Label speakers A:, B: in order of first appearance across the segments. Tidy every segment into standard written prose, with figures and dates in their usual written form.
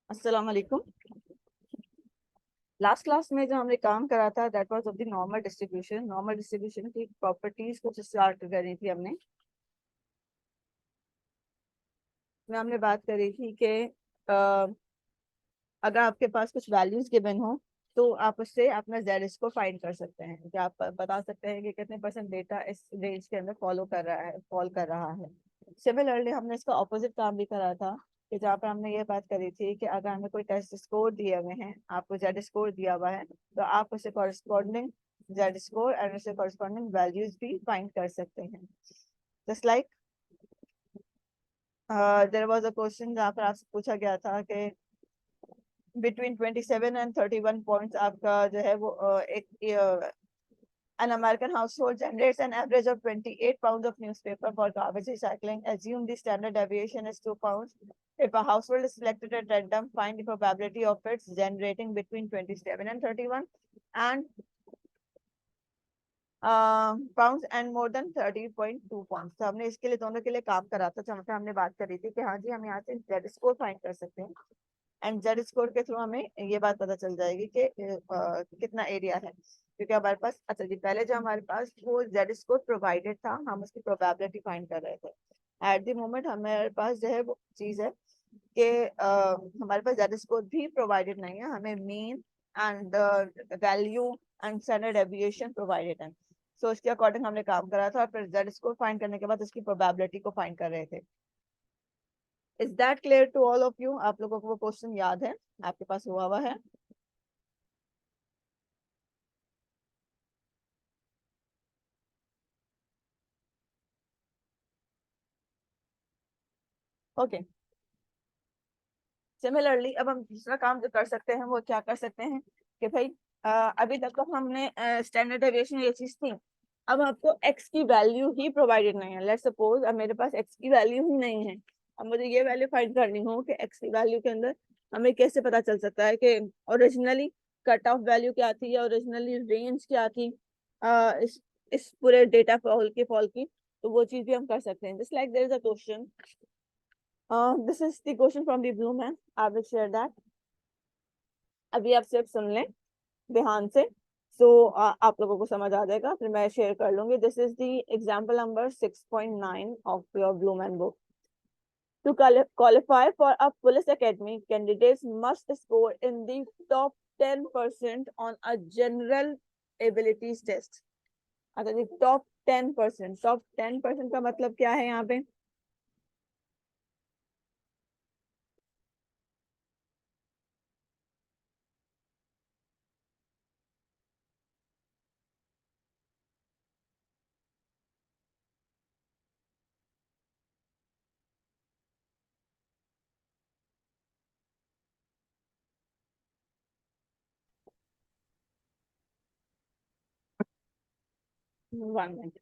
A: अस्सलाम वालेकुम। Last class में जो हमने काम करा था that was of the normal distribution की प्रॉपर्टीज कुछ स्टार्ट करी थी हमने। हमने बात करी थी कि अगर आपके पास कुछ वैल्यूज गिवन हो तो आप उससे अपना जेड स्कोर फाइंड कर सकते हैं, कि आप बता सकते हैं कि कितने परसेंट डेटा इस रेंज के अंदर फॉल कर रहा है। सिमिलरली हमने इसका ऑपोजिट काम भी करा था, कि जहाँ पर हमने ये बात करी थी कि अगर हमें कोई टेस्ट स्कोर दिए हुए हैं, आपको जेड स्कोर दिया हुआ है, तो आप उसे कॉरस्पॉन्डिंग जेड स्कोर एंड उससे कॉरस्पॉन्डिंग वैल्यूज भी फाइंड कर सकते हैं। Just like there was a question जहाँ पर आपसे पूछा गया था कि बिटवीन 27 एंड 31 पॉइंट्स आपका जो है वो an American household generates an average of 28 pounds of newspaper for garbage recycling. Assume the standard deviation is 2 pounds. If a household is selected at random, find the probability of its generating between 27 and 31 and pounds and more than 30.2 pounds. तो हमने इसके लिए दोनों के लिए काम करा था, जहाँ पे हमने बात करी थी कि हाँ जी हम यहाँ से जेड स्कोर फाइंड कर सकते हैं, एंड जेड स्कोर के थ्रू हमें ये बात पता चल जाएगी कि कितना एरिया है। क्योंकि हमारे पास, अच्छा जी, पहले जो हमारे पास वो जेड स्कोर प्रोवाइडेड था, हम उसकी प्रोबेबिलिटी फाइंड कर रहे थे। एट द मोमेंट हमारे पास जो है वो चीज है कि हमारे पास जेड स्कोर भी प्रोवाइडेड नहीं है, हमें mean and value and standard deviation provided है। सो इसके अकॉर्डिंग हमने काम करा था और फिर जेड स्कोर फाइंड करने के बाद उसकी प्रोबेबिलिटी को फाइंड कर रहे थे। Is that clear to all of you? आप लोगों को वो क्वेश्चन याद है, आपके पास हुआ है? ओके। सिमिलरली अब हम दूसरा काम जो कर सकते हैं वो क्या कर सकते हैं कि भाई अभी तक तो हमने स्टैंडर्ड डेविएशन ये चीज थी, अब आपको एक्स की वैल्यू ही प्रोवाइडेड नहीं है। लेट्स सपोज अब मेरे पास एक्स की वैल्यू ही नहीं है, अब मुझे ये वैल्यू फाइंड करनी हो कि एक्स की वैल्यू के अंदर हमें कैसे पता चल सकता है कि ओरिजिनली कट ऑफ वैल्यू क्या थी या ओरिजिनली रेंज क्या थी इस पूरे डेटा फॉल की। तो वो चीज भी हम कर सकते हैं। Just like there is a question, this is the question from the blue man. I will share that. अभी आप सिर्फ सुन लें ध्यान से, आप लोगों को समझ आ जाएगा, फिर मैं शेयर कर लूंगी। This is the example number 6.9 of your blue man book. To qualify for a police academy, candidates must score in the top 10% on a general abilities test. अच्छा जी, टॉप 10% का मतलब क्या है यहाँ पे? One minute.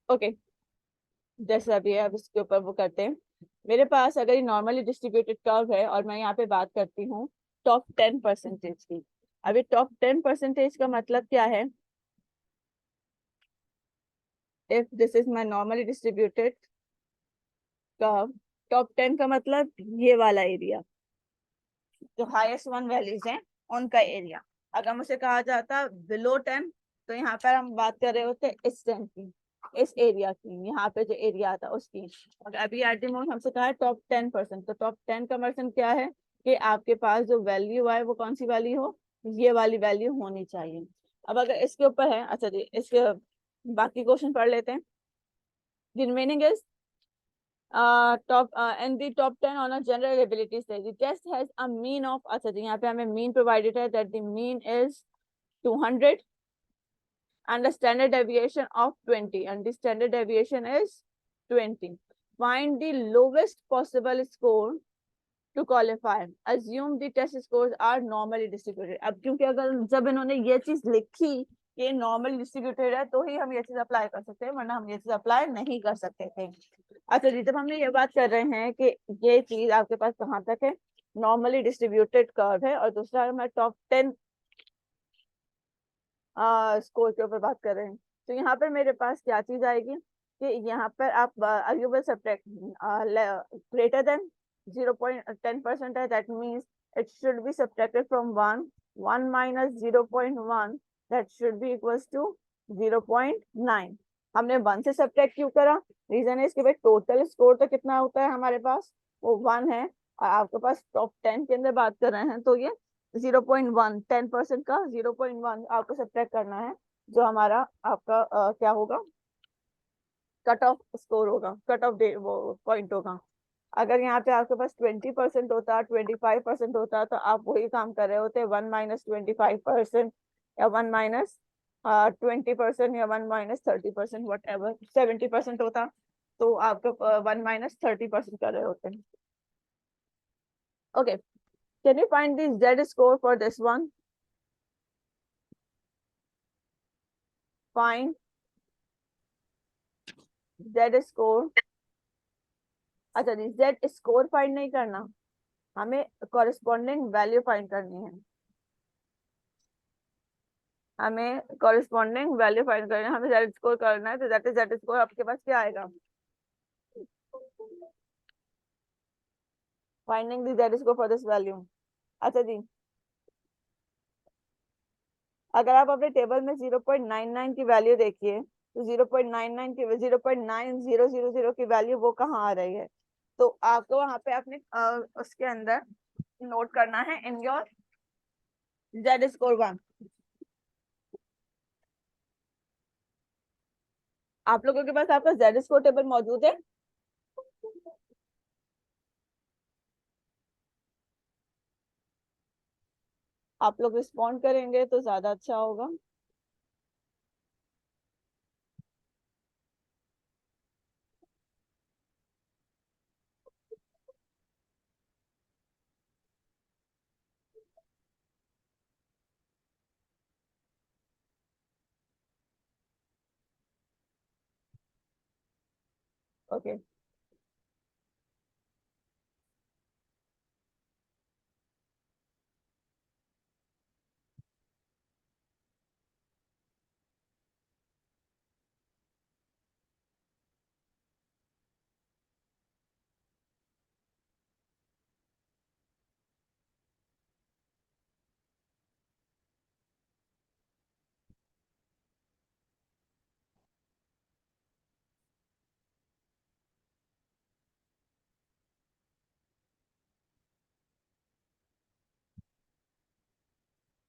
A: ओके, जैसे अभी है अब इसके ऊपर वो करते हैं। मेरे पास अगर ये नॉर्मली डिस्ट्रीब्यूटेड कर्व है और मैं यहाँ पे बात करती हूँ टॉप 10% की। अभी टॉप 10% का मतलब क्या है if this is my normally distributed curve, top 10 का मतलब ये वाला एरिया, जो हाईएस्ट वन वैल्यूज हैं उनका एरिया। अगर मुझे कहा जाता बिलो 10, तो यहाँ पर हम बात कर रहे होते इस 10 की, इस एरिया की, यहाँ पे जो एरिया आता उसकी। और अभी एट द मोमेंट हमसे कहा है टॉप 10%, तो टॉप 10 का मतलब क्या है कि आपके पास जो वैल्यू आए वो कौन सी वाली हो, ये वाली वैल्यू होनी चाहिए। अब अगर इसके ऊपर है, अच्छा जी इसके बाकी क्वेश्चन पढ़ लेते हैं। The remaining is top and the top 10 on a general ability stage. The test has a mean of, अच्छा जी यहाँ पे हमें mean provided है that the mean is 200 and the standard deviation of 20, and the standard deviation is 20. Find the lowest possible score to qualify. Assume the test scores are normally distributed. अब क्योंकि अगर जब इन्होंने ये चीज लिखी कि नॉर्मल डिस्ट्रीब्यूटेड है तो ही हम ये चीज अप्लाई कर सकते हैं, वरना हम ये चीज अप्लाई नहीं कर सकते थे। अच्छा जी, जब हमने ये बात कर रहे हैं कि ये चीज आपके पास कहाँ तक है, नॉर्मली डिस्ट्रीब्यूटेड कर्व है, और दूसरा हमारे टॉप 10 स्कोर के ऊपर बात कर रहे हैं, तो यहाँ पर मेरे पास क्या चीज आएगी कि यहाँ पर आप you will subtract greater than 0.10% है, that means it should be subtracted from 1, 1 minus 0.1, that should be equals to 0.9। हमने 1 से सब्ट्रैक्ट क्यों करा, रीजन है इसके भाई टोटल स्कोर तो कितना होता है हमारे पास, वो 1 है, और आपके पास टॉप 10 के अंदर बात कर रहे हैं, तो ये 0.1, 10% का 0.1 आपको सब्ट्रैक्ट करना है, जो हमारा आपका क्या होगा, कट ऑफ स्कोर होगा, कट ऑफ डे वो पॉइंट होगा। अगर यहाँ पे आपके पास 20% होता, 25% होता, तो आप वही काम कर रहे होते, 1 माइनस 25% या 1 माइनस 20% या 1 माइनस 30%, वट एवर। 70% होता तो आपका 1 माइनस 30% कर रहे होते। Okay, can you find the Z score for this one? Find Z score. अच्छा जी, जेड स्कोर फाइंड नहीं करना, हमें कॉरेस्पॉन्डिंग वैल्यू फाइंड करनी है, हमें कॉरेस्पॉन्डिंग वैल्यू फाइंड करनी है, हमें जेड स्कोर करना है, तो दैट इज जेड स्कोर आपके पास क्या आएगा, finding the Z score for this value. अच्छा जी, अगर आप अपने टेबल में 0.99 की वैल्यू देखिए, तो 0.99 की 0.9000 की वैल्यू वो कहाँ आ रही है, तो आपको वहां पे अपने उसके अंदर नोट करना है इन योर जेड स्कोर 1। आप लोगों के पास आपका जेड स्कोर टेबल मौजूद है? आप लोग रिस्पॉन्ड करेंगे तो ज्यादा अच्छा होगा। Okay,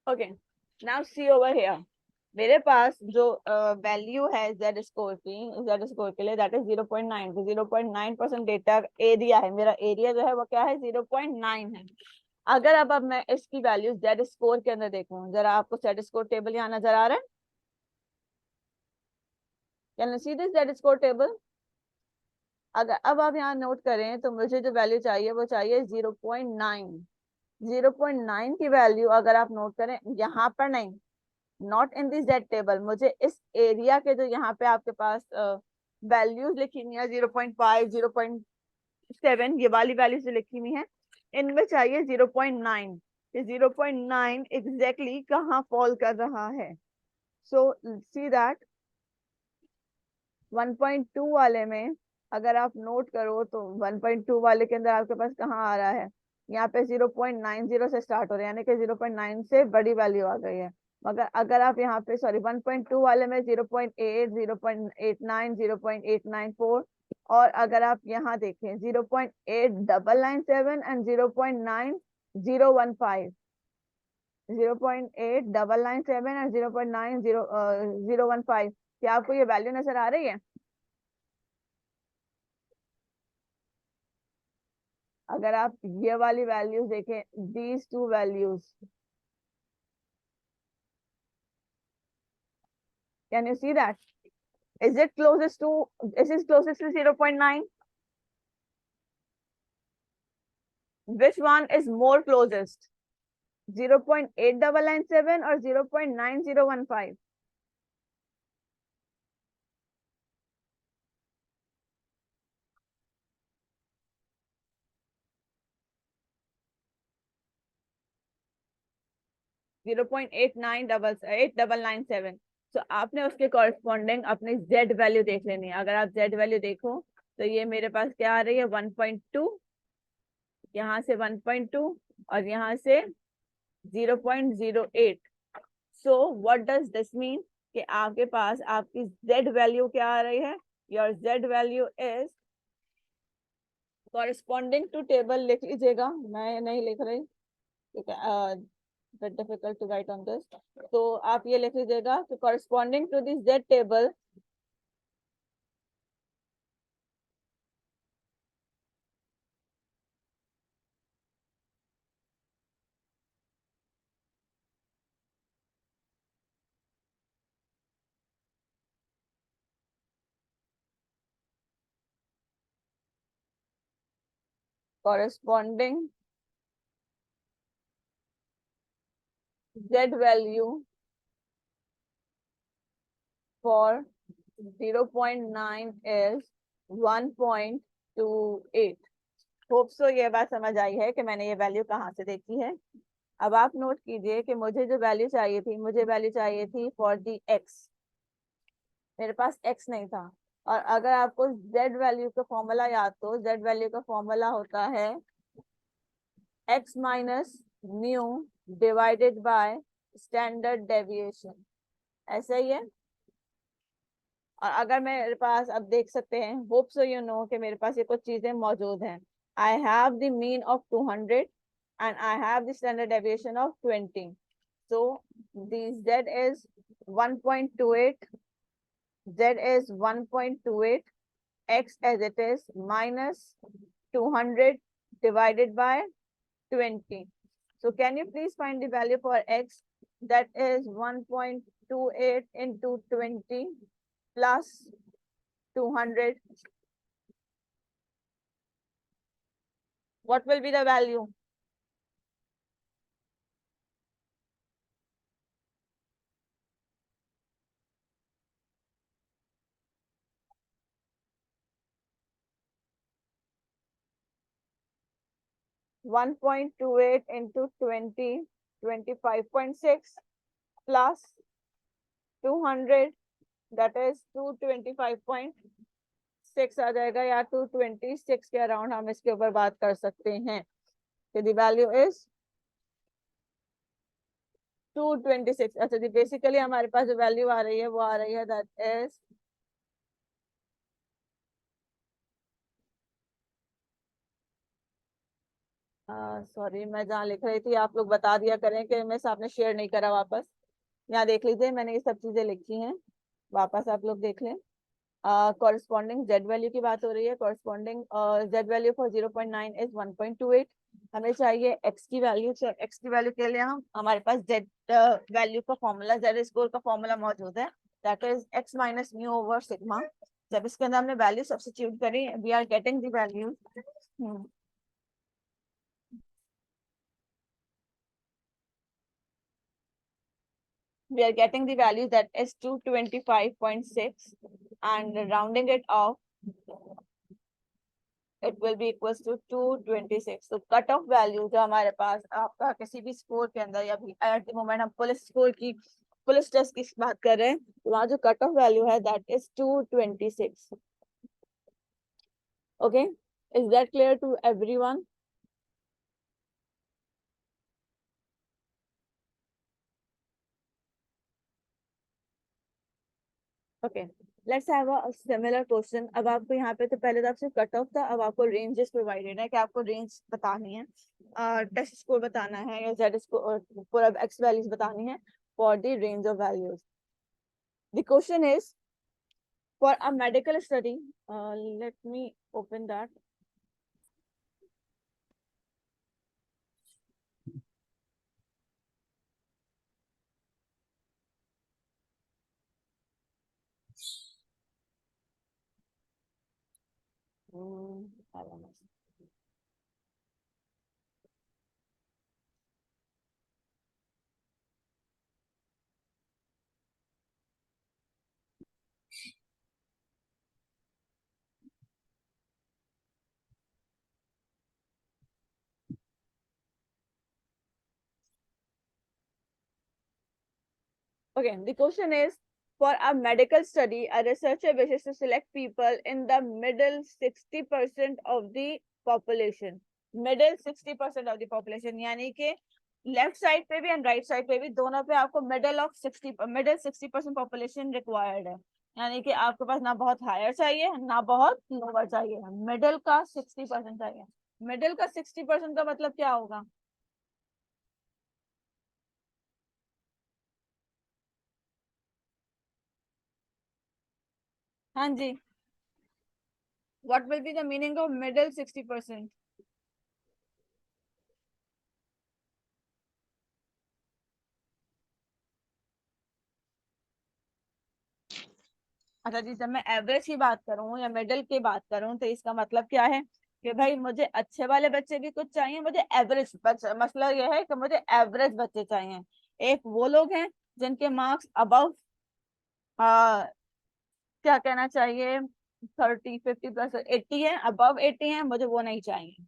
A: okay, now see over here, मेरे पास जो वैल्यू है जेड स्कोर की, जेड स्कोर के लिए दैट इज 0.9, 0.9% डेटा एरिया है, मेरा एरिया जो है वो क्या है, 0.9 है। अगर अब मैं इसकी वैल्यू जेड स्कोर के अंदर देखूं, जरा आपको जेड स्कोर टेबल यहाँ नजर आ रहा है, can you see this Z score table? अगर अब आप यहाँ नोट करें तो मुझे जो वैल्यू चाहिए वो चाहिए 0.9। 0.9 की वैल्यू अगर आप नोट करें, यहाँ पर नहीं, not in this Z table, मुझे इस एरिया के जो यहाँ पे आपके पास वैल्यूज लिखी हुई है 0.5, 0.7, ये वाली वैल्यूज जो लिखी हुई है, इनमें चाहिए 0.9। 0.9 एग्जैक्टली कहाँ फॉल कर रहा है, सो सी दैट 1.2 वाले में अगर आप नोट करो तो 1.2 वाले के अंदर आपके पास कहाँ आ रहा है, यहाँ पे 0.90 से स्टार्ट हो रहा है, यानी कि 0.9 से बड़ी वैल्यू आ गई है। मगर अगर आप यहाँ पे सॉरी 1.2 वाले में 0.8, 0.89, 0.894, और अगर आप यहाँ देखें 0.8997 एंड 0.9015, 0.8997 एंड 0.9015, क्या आपको ये वैल्यू नजर आ रही है? अगर आप ये वाली वैल्यूज देखें, these two values, can you see that? Is it closest to, is it closest to 0.9? Which one is more closest, 0.8997 और 0.9015? Zero point eight double nine seven. तो आपने उसके कॉरेस्पॉन्डिंग अपनी जेड वैल्यू देख लेनी है। अगर आप जेड वैल्यू देखो तो ये मेरे पास क्या आ रही है, 1.2, यहाँ से 1.2, और यहाँ से 0.08। So what does this mean कि आपके पास आपकी जेड वैल्यू क्या आ रही है? Your Z value is corresponding to table, लिख लीजिएगा, मैं नहीं लिख रही क्योंकि bit difficult to write on this, तो आप ये लिख लीजिएगा कि corresponding to this Z table, corresponding Z value for 0.9 is 1.28। Hope so ये बात समझ आई है कि मैंने ये वैल्यू कहाँ से देखी है। अब आप नोट कीजिए कि मुझे जो वैल्यू चाहिए थी, मुझे वैल्यू चाहिए थी फॉर दी एक्स, मेरे पास एक्स नहीं था। और अगर आपको जेड वैल्यू का फॉर्मूला याद, तो जेड वैल्यू का फॉर्मूला होता है x minus mu divided by standard deviation, ऐसा ही है। और अगर मेरे पास, अब देख सकते हैं, होप सो यू नो कि मेरे पास ये कुछ चीजें मौजूद हैं। I have the mean of 200 and I have the standard deviation of 20। So the z is 1.28, z is 1.28, x as it is minus 200 divided by 20. So can you please find the value for x? That is 1.28 into 20 plus 200. What will be the value? 1.28 into 20, 25.6 plus 200, that is 225.6 आ जाएगा, या 226 के around हम इसके ऊपर बात कर सकते हैं। So the value is 226। अच्छा जी, बेसिकली हमारे पास जो वैल्यू आ रही है वो आ रही है, दैट इज सॉरी, मैं जहाँ लिख रही थी आप लोग बता दिया करें कि मैं आपने शेयर नहीं करा वापस। यहाँ देख लीजिए, मैंने ये सब चीजें लिखी हैं, वापस आप लोग देख लें। कॉरेस्पॉन्डिंग जेड वैल्यू की बात हो रही है। Corresponding Z value for 0.9 is 1.28। हमें चाहिए एक्स की वैल्यू। एक्स की वैल्यू के लिए हम, हमारे पास जेड वैल्यू का फॉर्मूला, जेड स्कोर का फॉर्मूला मौजूद है, that is X minus mu over sigma. जब इसके अंदर हमने वैल्यू सब्स्टिट्यूट करी, we are getting the value, we are getting the value that is 225.6, and rounding it off, it will be equals to 226। तो cut off value जो हमारे पास आपका किसी भी स्कोर के अंदर, या एट द मोमेंट हम फुल स्कोर की फुल स्ट्रेस की बात कर रहे हैं, तो वहां जो कट ऑफ वैल्यू है that is 226. Okay, is that clear to everyone? Okay, let's have a similar question. अब आपको यहाँ पे तो पहले तो आपसे कट ऑफ था, अब आपको रेंजेस प्रोवाइडेड है कि आपको रेंज बतानी है, टेस्ट स्कोर बताना है या जेड स्कोर पूरा एक्स वैल्यूज बतानी है for the range of values. The question is for a medical study, let me open that. Okay, the question is, for a medical study, a researcher wishes to select people in the middle 60% of the population. Middle 60% of the population, यानी कि left side पे भी and right side पे भी दोनों पे आपको middle 60% population required है. यानी कि आपके पास ना बहुत हायर चाहिए ना बहुत लोअर चाहिए, मिडिल का 60% चाहिए. मिडिल का 60% का मतलब क्या होगा? हाँ जी, what will be the meaning of middle 60%? अच्छा जी, जब मैं एवरेज की बात करूं या मिडिल की बात करूं तो इसका मतलब क्या है कि भाई मुझे अच्छे वाले बच्चे भी कुछ चाहिए, मुझे एवरेज बच्चे, मसला यह है कि मुझे एवरेज बच्चे चाहिए. एक वो लोग हैं जिनके मार्क्स अबव, क्या कहना चाहिए, 30 50 प्लस 80 है, अबव 80 है, मुझे वो नहीं चाहिए.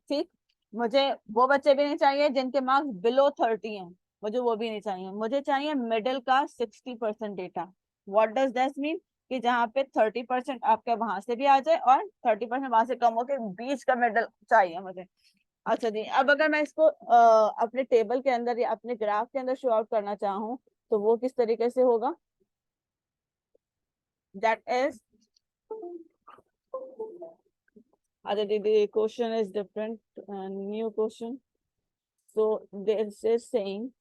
A: ठीक, मुझे वो बच्चे भी नहीं चाहिए जिनके मार्क्स बिलो 30 हैं, मुझे वो भी नहीं चाहिए. मुझे चाहिए मिडिल का 60% data. What does that mean? कि जहाँ पे 30% आपके वहां से भी आ जाए और 30% वहां से कम हो के बीच का मिडल चाहिए मुझे. अच्छा जी, अब अगर मैं इसको अपने टेबल के अंदर या अपने ग्राफ के अंदर शो आउट करना चाहूँ तो वो किस तरीके से होगा? दैट इज, अच्छा the question is different, new question. So this is saying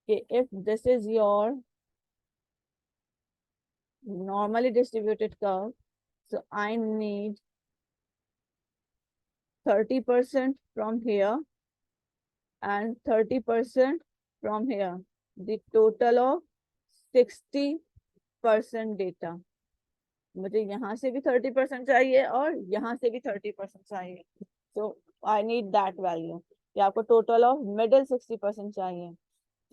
A: if this is your normally distributed curve, so I need 30% from here and 30% from here, the total of 60% data. मुझे यहाँ से भी 30% चाहिए और यहाँ से भी 30% चाहिए. So I need that value. ये आपको टोटल ऑफ मिडिल 60% चाहिए.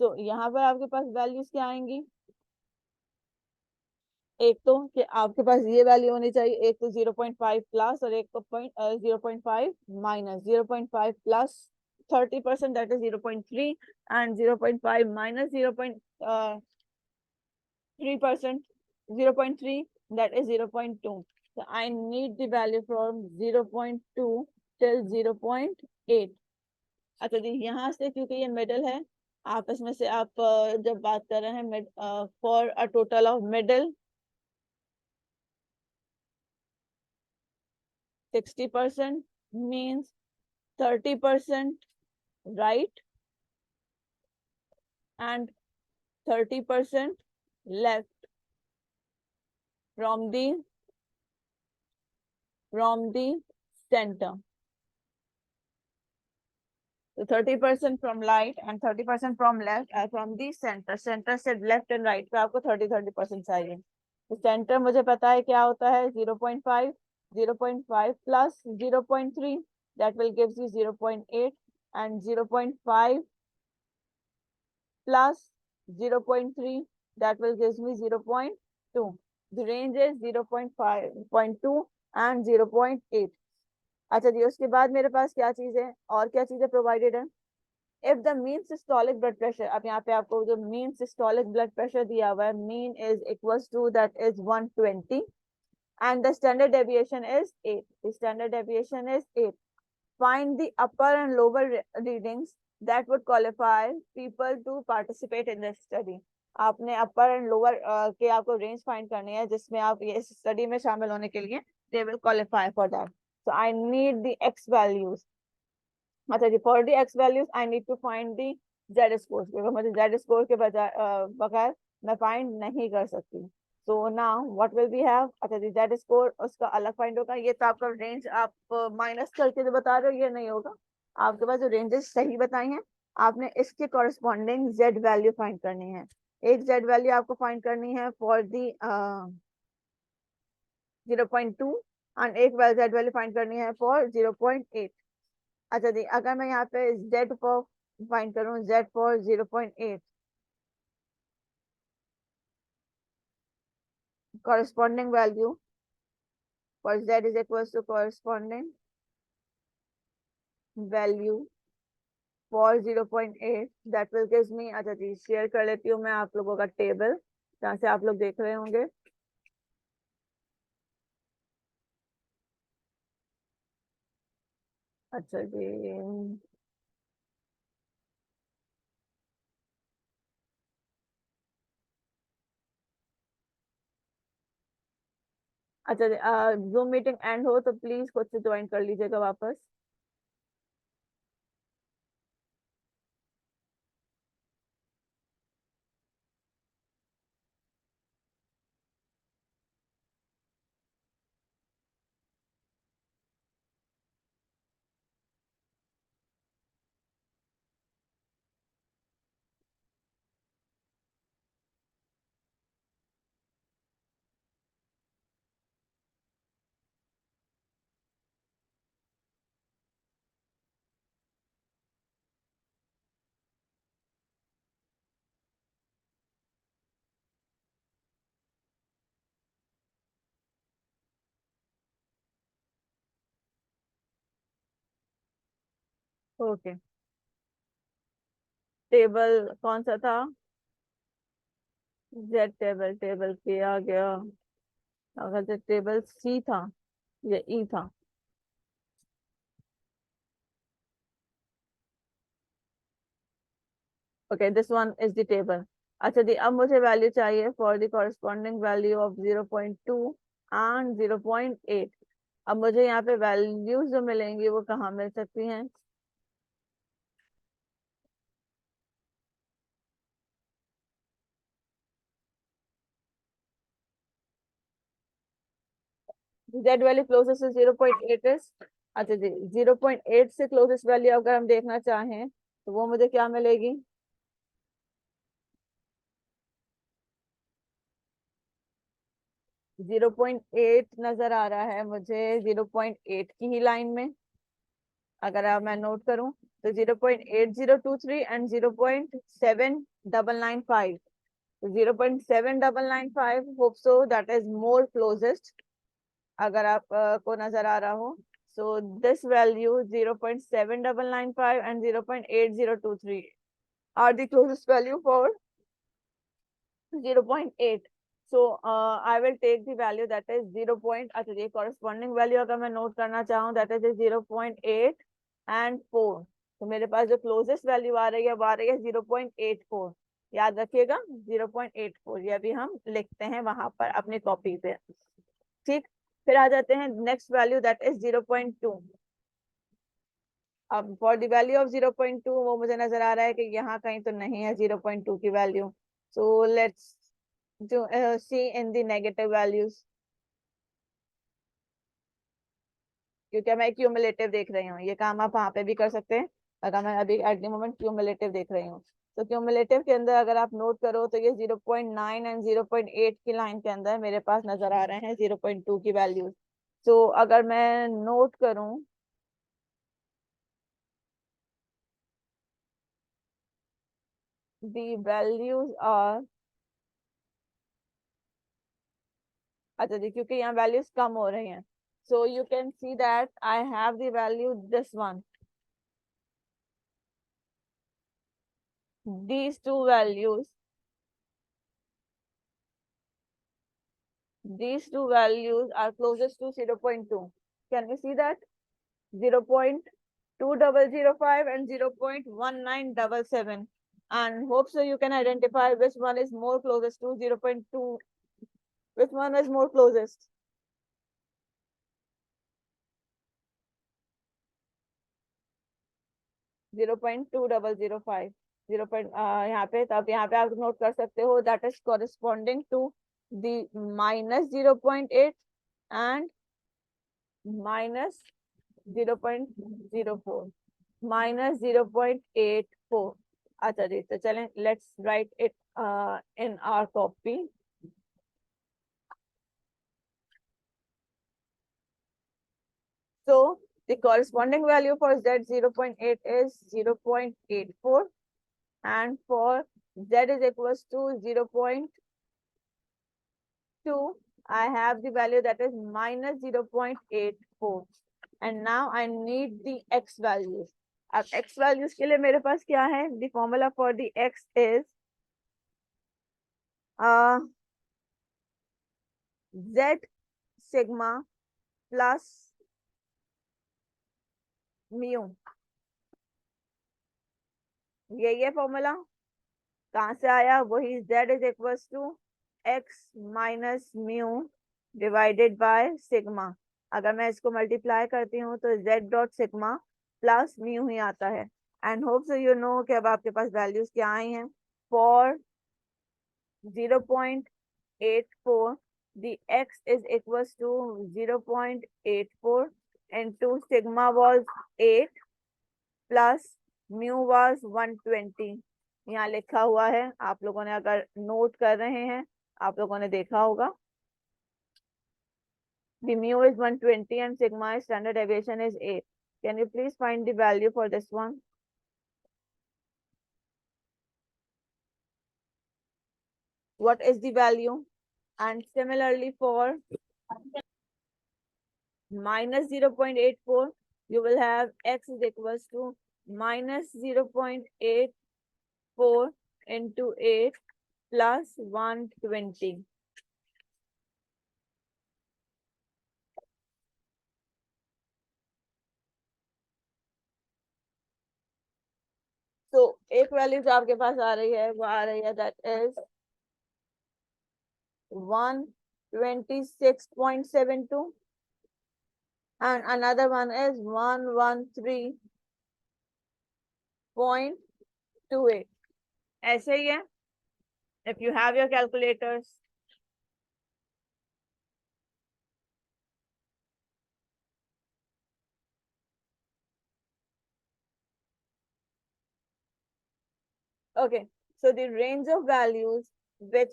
A: तो यहाँ पर आपके पास वैल्यूज क्या आएंगी? एक तो कि आपके पास ये वैल्यू होनी चाहिए, एक तो 0.5 प्लस और एक तो 0.5 minus. 0.5 plus 30% that is 0.3 and 0.5 minus 0.3%, 0.3 that is 0.2. So I need the value from 0.2 till 0.8. अच्छा जी, यहाँ से क्योंकि ये मिडल है, आपस में से आप जब बात कर रहे हैं for a total of middle 60% means 30% right and 30% left from the center. So 30% from right and 30% from left from the center. Center से left and right पे आपको 30% चाहिए. तो center मुझे पता है क्या होता है, 0.5, 0.5 plus 0.3 that will gives you 0.8 and 0.5 plus 0.3 that will gives me 0.2. The range is 0.5.2 and 0.8. अच्छा जी, उसके बाद मेरे पास क्या चीज है और क्या चीजें प्रोवाइडेड है? If the mean systolic blood pressure, अब यहाँ पे आपको जो मीन सिस्टोलिक ब्लड प्रेशर दिया हुआ है, mean is equals to that is 120 and the standard deviation is 8. The standard deviation is 8. Find the upper and lower readings that would qualify people to participate in this study. आपने अपर and lower के आपको range find करनी है जिसमें आप ये study में शामिल होने के लिए they will qualify for that. So I need the X values. अच्छा जी, for the X values I need to find the Z score, क्योंकि मुझे जेड स्कोर के बगैर मैं फाइंड नहीं कर सकती. So now what will we have. अच्छा जी, जेड स्कोर उसका अलग फाइंड होगा. ये तो आपका रेंज आप माइनस करके जो बता रहे हो ये नहीं होगा. आपके पास जो रेंजेस सही बताई हैं, आपने इसके कॉरेस्पॉन्डिंग जेड वैल्यू फाइंड करनी है. एक जेड वैल्यू आपको फाइंड करनी है फॉर दी 0.2 एंड एक जेड वैल्यू फाइंड करनी है फॉर 0.8. अच्छा जी, अगर मैं यहाँ पे z फॉर फाइंड करूँ, z for 0.8, corresponding value for z is equals to corresponding value for 0.8 that will gives me. अच्छा जी, शेयर कर लेती हूँ मैं आप लोगों का टेबल जहाँ से आप लोग देख रहे होंगे. अच्छा जी, अच्छा जी, जूम मीटिंग एंड हो तो प्लीज खुद से ज्वाइन कर लीजिएगा वापस. ओके, टेबल कौन सा था. जेड टेबल, टेबल किया गया. अगर जो टेबल सी था या ई था. Okay, this one is the table. अच्छा जी, अब मुझे वैल्यू चाहिए for the corresponding value of 0.2 and 0.8. अब मुझे यहाँ पे वैल्यूज जो मिलेंगी वो कहाँ मिल सकती हैं. जेड वैल्यू क्लोजेस्ट से 0.8 इज. अच्छा जी, 0.8 से क्लोजेस्ट वैल्यू अगर हम देखना चाहें तो वो मुझे क्या मिलेगी. 0.8 नजर आ रहा है मुझे 0.8 की ही लाइन में. अगर आप मैं नोट करूं तो 0.8023 and 0.7995. 0.7995 hope so that is more closest. अगर आप को नजर आ रहा हो, so this value 0.7995 and 0.8023 are the closest value for 0.8. So I will take the value that is 0. अच्छा ये corresponding value अगर मैं note करना चाहूँ that is 0.8 and 4. तो मेरे पास जो closest value आ रही है वो आ रही है 0.84. याद रखिएगा 0.84. ये अभी हम लिखते हैं वहां पर अपनी कॉपी पे. ठीक, फिर आ जाते हैं नेक्स्ट वैल्यू दैट इज 0.2. अब फॉर द वैल्यू ऑफ 0.2 वो मुझे नजर आ रहा है कि यहाँ कहीं तो नहीं है 0.2 की value. So let's see in the negative values, क्योंकि मैं क्यूमुलेटिव देख रही हूँ. ये काम आप वहाँ पे भी कर सकते हैं अगर मैं अभी एट द मोमेंट क्यूमुलेटिव देख रही हूँ. तो क्यूमुलेटिव के अंदर अगर आप नोट करो तो ये 0.9 एंड 0.8 की लाइन के अंदर मेरे पास नजर आ रहे हैं 0.2 की वैल्यूज. तो अगर मैं नोट करूं the values are. अच्छा जी, क्योंकि यहाँ वैल्यूज कम हो रही हैं, so you can see that I have the value this one. these two values, are closest to 0.2. Can we see that? 0.2005 and 0.1977. And hope so you can identify which one is more closest to 0.2, which one is more closest. 0.2005, 0. यहाँ पे, तब यहाँ पे आप note कर सकते हो, that is corresponding to the minus 0.8 and minus 0.04, minus 0.84. अच्छा जी, तो चलें, let's write it in our copy. So the corresponding value for Z 0.8 is 0.84, and for Z is equals to 0.2, I have the value that is minus 0.84. And now I need the X values. अब X values के लिए मेरे पास क्या है? The formula for the X is Z sigma plus mu. ये formula कहाँ से आया? वही Z is equals to X minus mu divided by sigma. अगर मैं इसको मल्टीप्लाई करती हूँ तो Z dot sigma plus mu ही आता है. And hope so you know कि अब आपके पास वैल्यूज क्या आई हैं. For 0.84, the X is equals to 0.84 into sigma was 8 plus mu was 120. यहाँ लिखा हुआ है, आप लोगों ने अगर नोट कर रहे हैं, आप लोगों ने देखा होगा. The mu is 120 and sigma is standard deviation is 8. Can you please find the value for this one? What is the value? And similarly for minus 0.84, you will have X is equals to minus 0.84 into 8 plus 120. तो एक value जो आपके पास आ रही है, वो आ रही है that is 126.72 and another one is 113.28. ऐसे ही है. If you have your calculators, okay, so the range of values which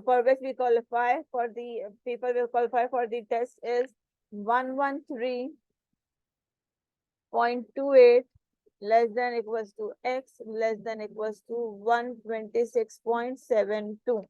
A: for which we qualify for the people will qualify for the test is 113.28 less than equals to X less than equals to 126.72.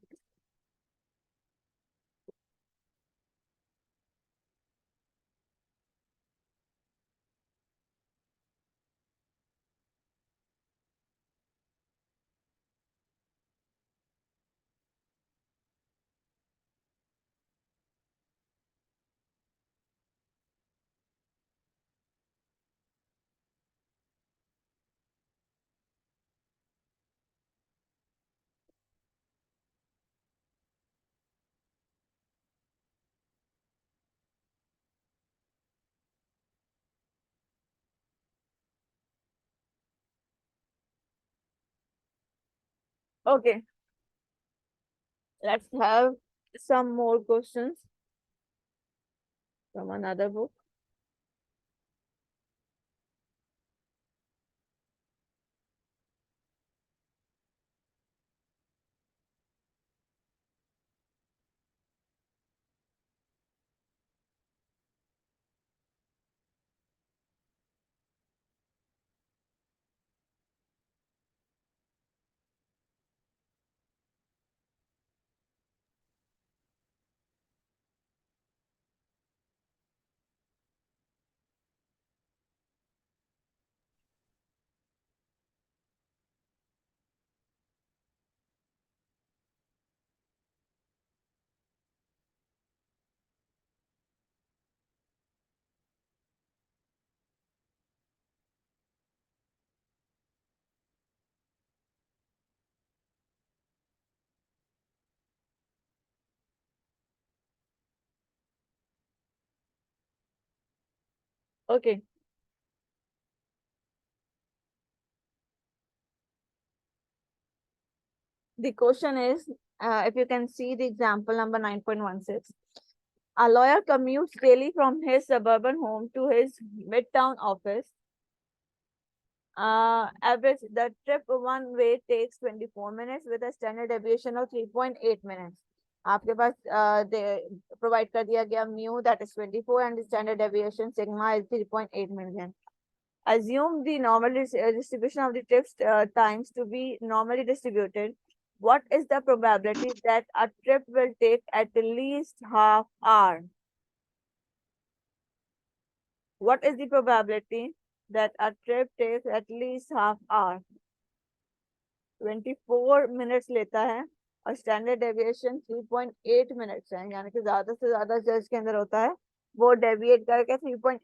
A: Okay, let's have some more questions from another book. Okay. The question is, if you can see the example number 9.16. A lawyer commutes daily from his suburban home to his midtown office. Average the trip one way takes 24 minutes with a standard deviation of 3.8 minutes. आपके पास provide कर दिया गया mu, that is 24, and the standard deviation sigma is 3.8 minutes. Assume the normal distribution of the trips times to be normally distributed. What is the probability that a trip will take at least half hour? What is the probability that a trip takes at least half hour? 24 minutes लेता है और standard deviation 3.8 minutes है, यानी कि ज्यादा से ज्यादा जज के अंदर होता है वो डेविएट करके 3.8